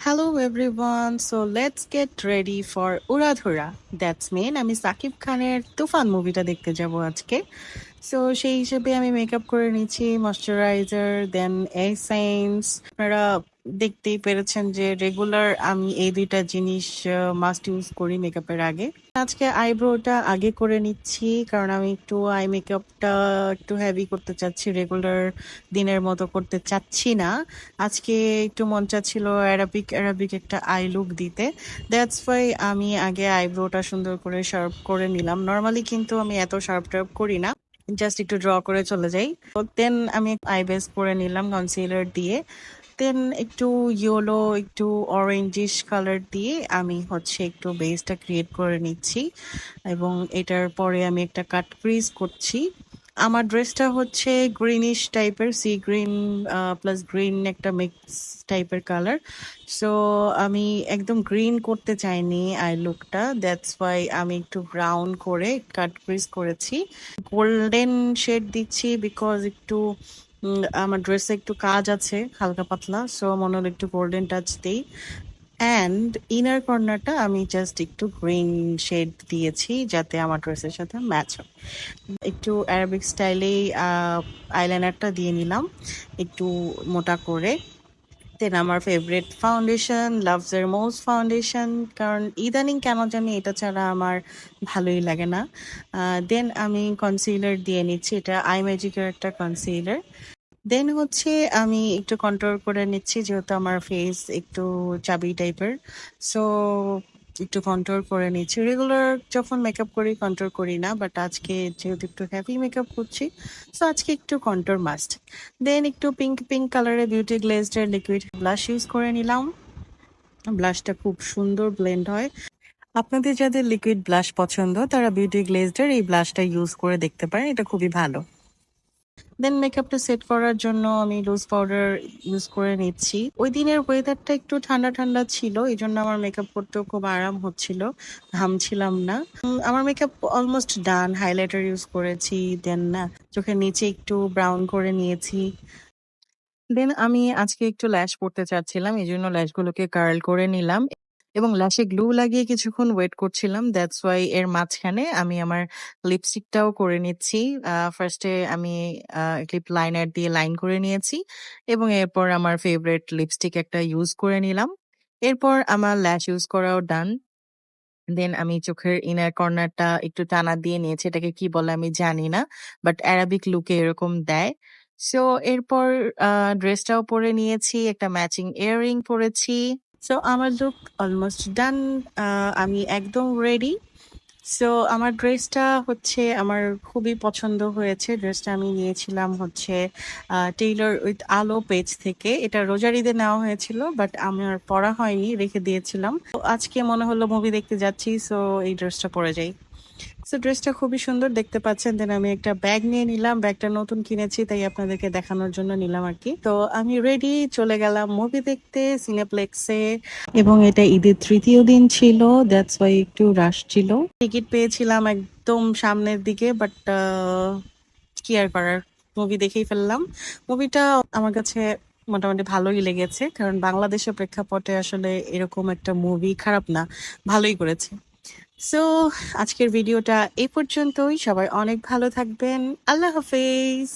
Hello everyone, so let's get ready for উড়াধুরা that's men আমি সাকিব খানের তুফান মুভিটা দেখতে যাব আজকে। সো সেই হিসেবে আমি মেকআপ করে নিচ্ছি, ময়শ্চারাইজার দেন এসেন্স। আপনারা দেখতেই পেরেছেন যে রেগুলার আমি এই দুইটা জিনিস মাস্ট ইউজ করি মেকআপের আগে। আজকে আইব্রোটা আগে করে নিচ্ছি কারণ আমি একটু আই মেকআপটা একটু হেভি করতে চাচ্ছি, রেগুলার দিনের মতো করতে চাচ্ছি না। আজকে একটু মন চাচ্ছিল অ্যারাবিক অ্যারাবিক একটা আই লুক দিতে। দ্যাটস ওয়াই আমি আগে আইব্রোটা সুন্দর করে শার্প করে নিলাম। নর্মালি কিন্তু আমি এত শার্প টার্প করি না, জাস্ট একটু ড্র করে চলে যাই। দেন আমি আই বেস করে নিলাম কনসিলার দিয়ে। দেন একটু ইয়েলো একটু অরেঞ্জিশ কালার দিয়ে আমি হচ্ছে একটু বেসটা ক্রিয়েট করে নিচ্ছি এবং এটার পরে আমি একটা কাট ক্রিজ করছি। আমার ড্রেসটা হচ্ছে গ্রিনিশ টাইপের, সি গ্রিন প্লাস গ্রিন একটা মিক্স টাইপের কালার। সো আমি একদম গ্রিন করতে চাইনি আই লুকটা, দ্যাটস ওয়াই আমি একটু ব্রাউন করে কাট ক্রিজ করেছি। গোল্ডেন শেড দিচ্ছি বিকজ একটু আমার ড্রেসে একটু কাজ আছে হালকা পাতলা, সো মনে হলো একটু গোল্ডেন টাচ দিই। অ্যান্ড ইনার কর্নারটা আমি জাস্ট একটু গ্রিন শেড দিয়েছি যাতে আমার ড্রেসের সাথে ম্যাচ হয়। একটু অ্যারাবিক স্টাইলেই আইলাইনারটা দিয়ে নিলাম একটু মোটা করে। দেন আমার ফেভারিট ফাউন্ডেশন লাভসের মোজ ফাউন্ডেশন, কারণ ইদানিং কেন জানি এটা ছাড়া আমার ভালোই লাগে না। দেন আমি কনসিলার দিয়ে নিচ্ছি, এটা আই ম্যাজিকের একটা কনসিলার। দেন হচ্ছে আমি একটু কন্ট্রোল করে নিচ্ছি যেহেতু আমার ফেস একটু চাবি টাইপের, সো একটু কন্ট্রোল করে নিচ্ছি। রেগুলার যখন মেকআপ করি কন্ট্রোল করি না, বাট আজকে যেহেতু একটু হেভি মেকআপ করছি, সো আজকে একটু কন্ট্রোল মাস্ট। দেন একটু পিঙ্ক পিঙ্ক কালারের beauty glazed liquid blush use করে নিলাম। ব্লাশটা খুব সুন্দর ব্লেন্ড হয়। আপনাদের যাদের লিকুইড ব্লাশ পছন্দ তারা বিউটি গ্লেজড এই ব্লাশটা ইউজ করে দেখতে পারেন, এটা খুবই ভালো। দেন মেকআপটা সেট করার জন্য আমি লুজ পাউডার ইউজ করে নিচ্ছি। ওই দিনের ওয়েদারটা একটু ঠান্ডা ঠান্ডা ছিল, এই জন্য আমার মেকআপ করতেও খুব আরাম হচ্ছিল, ঘামছিলাম না। আমার makeup almost done. Highlighter use করেছি, দেন চোখের নিচে একটু ব্রাউন করে নিয়েছি। দেন আমি আজকে একটু ল্যাশ পড়তে চাচ্ছিলাম, এই জন্য ল্যাশগুলোকে কার্ল করে নিলাম এবং ল্যাশে গ্লু লাগিয়ে কিছুক্ষণ ওয়েট করছিলাম। দ্যাটস ওয়াই এর মাঝখানে আমি আমার লিপস্টিকটাও করে নিচ্ছি। ফার্স্টে আমি ক্লিপ লাইনার দিয়ে লাইন করে নিয়েছি এবং এরপর আমার ফেভারিট লিপস্টিক একটা ইউজ করে নিলাম। এরপর আমার ল্যাশ ইউজ করাও ডান। দেন আমি চোখের ইনার কর্নারটা একটু টানা দিয়ে নিয়েছি, এটাকে কি বলে আমি জানি না, বাট অ্যারাবিক লুকে এরকম দেয়। সো এরপর ড্রেসটাও পরে নিয়েছি, একটা ম্যাচিং ইয়াররিং পরেছি। সো আমার লুক অলমোস্ট ডান, আমি একদম রেডি। সো আমার ড্রেসটা হচ্ছে আমার খুবই পছন্দ হয়েছে। ড্রেসটা আমি নিয়েছিলাম হচ্ছে টেইলর উইথ আলো পেজ থেকে। এটা রোজার ঈদে নেওয়া হয়েছিল, বাট আমার পরা হয়নি, রেখে দিয়েছিলাম। তো আজকে মনে হলো মুভি দেখতে যাচ্ছি, সো এই ড্রেসটা পরে যাই। সো ড্রেসটা খুবই সুন্দর দেখতে পাচ্ছেন। দেন আমি একটা ব্যাগ নিয়ে নিলাম, ব্যাগটা নতুন কিনেছি তাই আপনাদেরকে দেখানোর জন্য নিলাম আর কি। তো আমি রেডি, চলে গেলাম মুভি দেখতে সিনেপ্লেক্সে এবং এটা ঈদের তৃতীয় দিন ছিল, দ্যাটস ওয়াই একটু রাশ ছিল। টিকিট পেয়েছিলাম একদম সামনের দিকে, বাট কি আর করার, মুভি দেখেই ফেললাম। মুভিটা আমার কাছে মোটামুটি ভালোই লেগেছে, কারণ বাংলাদেশের প্রেক্ষাপটে আসলে এরকম একটা মুভি খারাপ না, ভালোই করেছে। সো আজকের ভিডিওটা এই পর্যন্তই। সবাই অনেক ভালো থাকবেন। আল্লাহ হাফেজ।